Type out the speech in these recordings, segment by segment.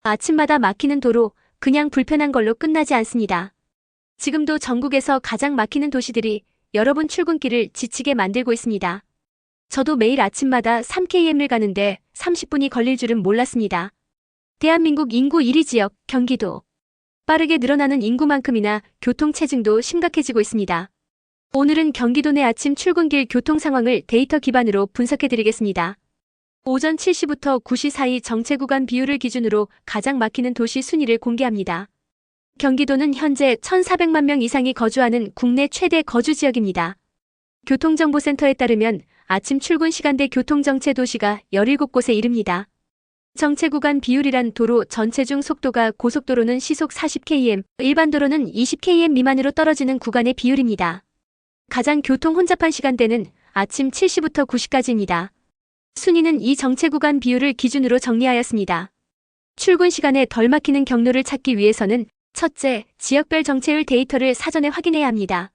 아침마다 막히는 도로, 그냥 불편한 걸로 끝나지 않습니다. 지금도 전국에서 가장 막히는 도시들이 여러분 출근길을 지치게 만들고 있습니다. 저도 매일 아침마다 3km를 가는데 30분이 걸릴 줄은 몰랐습니다. 대한민국 인구 1위 지역, 경기도. 빠르게 늘어나는 인구만큼이나 교통체증도 심각해지고 있습니다. 오늘은 경기도 내 아침 출근길 교통 상황을 데이터 기반으로 분석해드리겠습니다. 오전 7시부터 9시 사이 정체 구간 비율을 기준으로 가장 막히는 도시 순위를 공개합니다. 경기도는 현재 1,400만 명 이상이 거주하는 국내 최대 거주 지역입니다. 교통정보센터에 따르면 아침 출근 시간대 교통정체 도시가 17곳에 이릅니다. 정체 구간 비율이란 도로 전체 중 속도가 고속도로는 시속 40km, 일반 도로는 20km 미만으로 떨어지는 구간의 비율입니다. 가장 교통 혼잡한 시간대는 아침 7시부터 9시까지입니다. 순위는 이 정체 구간 비율을 기준으로 정리하였습니다. 출근 시간에 덜 막히는 경로를 찾기 위해서는 첫째, 지역별 정체율 데이터를 사전에 확인해야 합니다.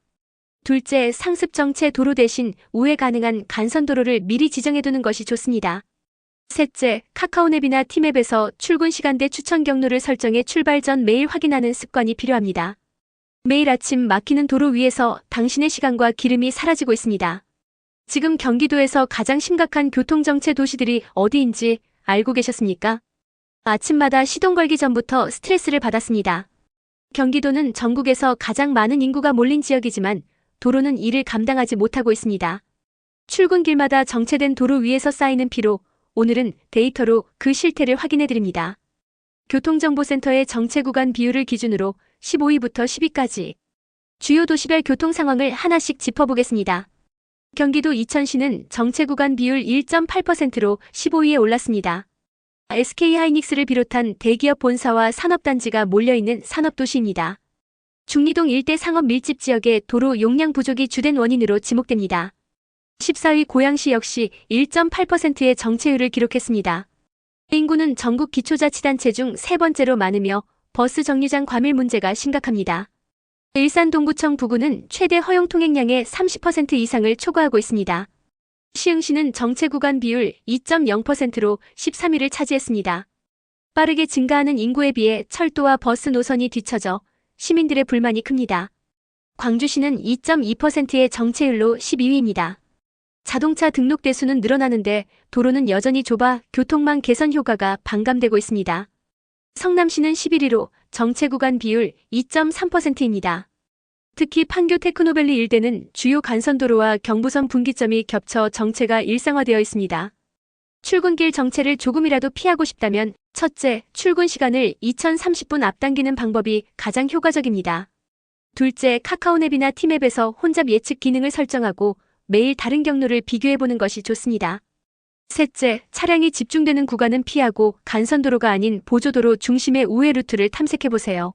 둘째, 상습 정체 도로 대신 우회 가능한 간선도로를 미리 지정해두는 것이 좋습니다. 셋째, 카카오맵이나 티맵에서 출근 시간대 추천 경로를 설정해 출발 전 매일 확인하는 습관이 필요합니다. 매일 아침 막히는 도로 위에서 당신의 시간과 기름이 사라지고 있습니다. 지금 경기도에서 가장 심각한 교통정체 도시들이 어디인지 알고 계셨습니까? 아침마다 시동 걸기 전부터 스트레스를 받았습니다. 경기도는 전국에서 가장 많은 인구가 몰린 지역이지만 도로는 이를 감당하지 못하고 있습니다. 출근길마다 정체된 도로 위에서 쌓이는 피로, 오늘은 데이터로 그 실태를 확인해드립니다. 교통정보센터의 정체 구간 비율을 기준으로 15위부터 10위까지 주요 도시별 교통 상황을 하나씩 짚어보겠습니다. 경기도 이천시는 정체 구간 비율 1.8%로 15위에 올랐습니다. SK하이닉스를 비롯한 대기업 본사와 산업단지가 몰려있는 산업도시입니다. 중리동 일대 상업 밀집 지역의 도로 용량 부족이 주된 원인으로 지목됩니다. 14위 고양시 역시 1.8%의 정체율을 기록했습니다. 인구는 전국 기초자치단체 중 세 번째로 많으며 버스 정류장 과밀 문제가 심각합니다. 일산 동구청 부구는 최대 허용 통행량의 30% 이상을 초과하고 있습니다. 시흥시는 정체 구간 비율 2.0%로 13위를 차지했습니다. 빠르게 증가하는 인구에 비해 철도와 버스 노선이 뒤처져 시민들의 불만이 큽니다. 광주시는 2.2%의 정체율로 12위입니다. 자동차 등록 대수는 늘어나는데 도로는 여전히 좁아 교통망 개선 효과가 반감되고 있습니다. 성남시는 11위로 정체 구간 비율 2.3%입니다. 특히 판교 테크노밸리 일대는 주요 간선도로와 경부선 분기점이 겹쳐 정체가 일상화되어 있습니다. 출근길 정체를 조금이라도 피하고 싶다면 첫째, 출근 시간을 2030분 앞당기는 방법이 가장 효과적입니다. 둘째, 카카오맵이나 티맵에서 혼잡 예측 기능을 설정하고 매일 다른 경로를 비교해보는 것이 좋습니다. 셋째, 차량이 집중되는 구간은 피하고 간선도로가 아닌 보조도로 중심의 우회 루트를 탐색해보세요.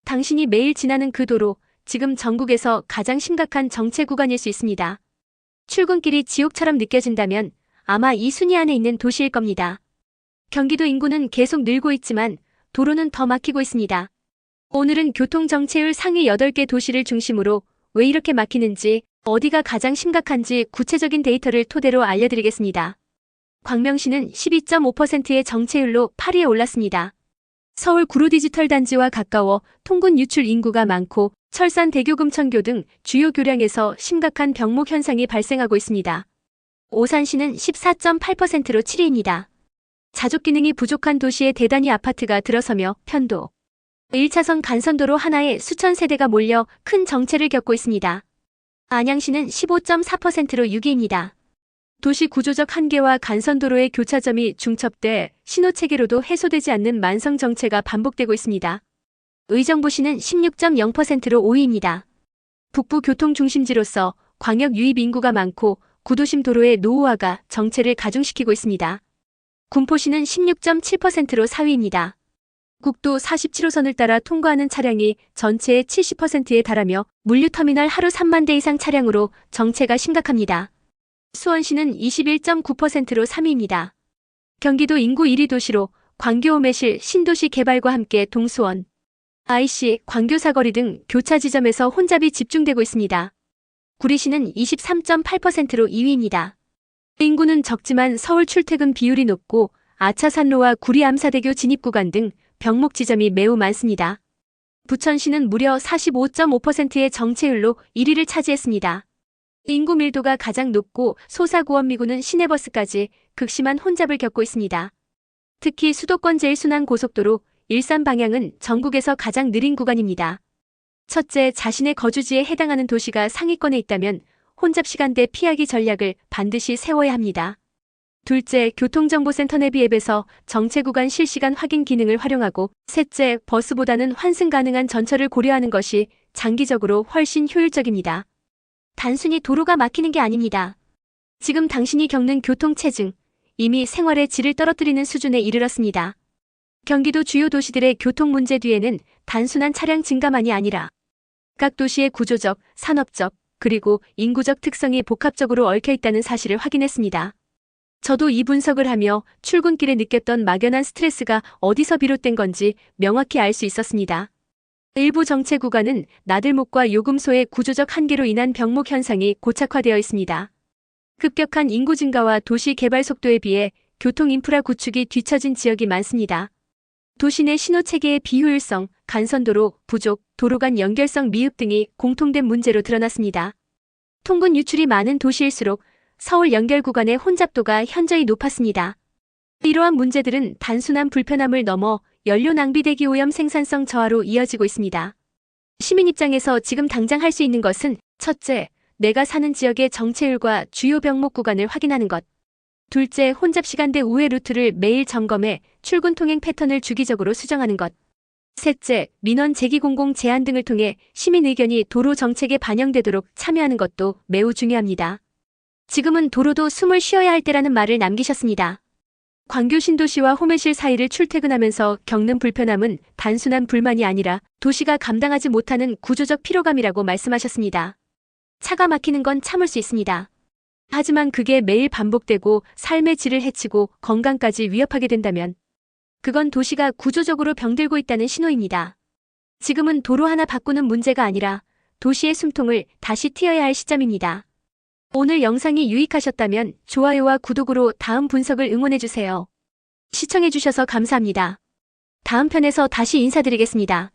당신이 매일 지나는 그 도로, 지금 전국에서 가장 심각한 정체 구간일 수 있습니다. 출근길이 지옥처럼 느껴진다면 아마 이 순위 안에 있는 도시일 겁니다. 경기도 인구는 계속 늘고 있지만 도로는 더 막히고 있습니다. 오늘은 교통정체율 상위 8개 도시를 중심으로 왜 이렇게 막히는지, 어디가 가장 심각한지 구체적인 데이터를 토대로 알려드리겠습니다. 광명시는 12.5%의 정체율로 8위에 올랐습니다. 서울 구로 디지털 단지와 가까워 통근 유출 인구가 많고 철산 대교 금천교 등 주요 교량에서 심각한 병목 현상이 발생하고 있습니다. 오산시는 14.8%로 7위입니다. 자족 기능이 부족한 도시에 대단히 아파트가 들어서며 편도 1차선 간선도로 하나에 수천 세대가 몰려 큰 정체를 겪고 있습니다. 안양시는 15.4%로 6위입니다. 도시 구조적 한계와 간선도로의 교차점이 중첩돼 신호체계로도 해소되지 않는 만성 정체가 반복되고 있습니다. 의정부시는 16.0%로 5위입니다. 북부 교통 중심지로서 광역 유입 인구가 많고 구도심 도로의 노후화가 정체를 가중시키고 있습니다. 군포시는 16.7%로 4위입니다. 국도 47호선을 따라 통과하는 차량이 전체의 70%에 달하며 물류터미널 하루 3만 대 이상 차량으로 정체가 심각합니다. 수원시는 21.9%로 3위입니다. 경기도 인구 1위 도시로 광교 오매실 신도시 개발과 함께 동수원, IC, 광교 사거리 등 교차 지점에서 혼잡이 집중되고 있습니다. 구리시는 23.8%로 2위입니다. 인구는 적지만 서울 출퇴근 비율이 높고 아차산로와 구리 암사대교 진입 구간 등 병목 지점이 매우 많습니다. 부천시는 무려 45.5%의 정체율로 1위를 차지했습니다. 인구 밀도가 가장 높고 소사구원미구는 시내버스까지 극심한 혼잡을 겪고 있습니다. 특히 수도권 제1순환고속도로 일산 방향은 전국에서 가장 느린 구간입니다. 첫째, 자신의 거주지에 해당하는 도시가 상위권에 있다면 혼잡 시간대 피하기 전략을 반드시 세워야 합니다. 둘째, 교통정보센터 내비 앱에서 정체 구간 실시간 확인 기능을 활용하고, 셋째, 버스보다는 환승 가능한 전철을 고려하는 것이 장기적으로 훨씬 효율적입니다. 단순히 도로가 막히는 게 아닙니다. 지금 당신이 겪는 교통체증, 이미 생활의 질을 떨어뜨리는 수준에 이르렀습니다. 경기도 주요 도시들의 교통 문제 뒤에는 단순한 차량 증가만이 아니라 각 도시의 구조적, 산업적, 그리고 인구적 특성이 복합적으로 얽혀 있다는 사실을 확인했습니다. 저도 이 분석을 하며 출근길에 느꼈던 막연한 스트레스가 어디서 비롯된 건지 명확히 알 수 있었습니다. 일부 정체 구간은 나들목과 요금소의 구조적 한계로 인한 병목 현상이 고착화되어 있습니다. 급격한 인구 증가와 도시 개발 속도에 비해 교통 인프라 구축이 뒤처진 지역이 많습니다. 도시 내 신호 체계의 비효율성, 간선도로 부족, 도로 간 연결성 미흡 등이 공통된 문제로 드러났습니다. 통근 유출이 많은 도시일수록 서울 연결 구간의 혼잡도가 현저히 높았습니다. 이러한 문제들은 단순한 불편함을 넘어 연료 낭비 대기 오염 생산성 저하로 이어지고 있습니다. 시민 입장에서 지금 당장 할 수 있는 것은 첫째, 내가 사는 지역의 정체율과 주요 병목 구간을 확인하는 것. 둘째, 혼잡 시간대 우회 루트를 매일 점검해 출근 통행 패턴을 주기적으로 수정하는 것. 셋째, 민원 제기 공공 제안 등을 통해 시민 의견이 도로 정책에 반영되도록 참여하는 것도 매우 중요합니다. 지금은 도로도 숨을 쉬어야 할 때라는 말을 남기셨습니다. 광교 신도시와 호매실 사이를 출퇴근하면서 겪는 불편함은 단순한 불만이 아니라 도시가 감당하지 못하는 구조적 피로감이라고 말씀하셨습니다. 차가 막히는 건 참을 수 있습니다. 하지만 그게 매일 반복되고 삶의 질을 해치고 건강까지 위협하게 된다면 그건 도시가 구조적으로 병들고 있다는 신호입니다. 지금은 도로 하나 바꾸는 문제가 아니라 도시의 숨통을 다시 트여야 할 시점입니다. 오늘 영상이 유익하셨다면 좋아요와 구독으로 다음 분석을 응원해주세요. 시청해주셔서 감사합니다. 다음 편에서 다시 인사드리겠습니다.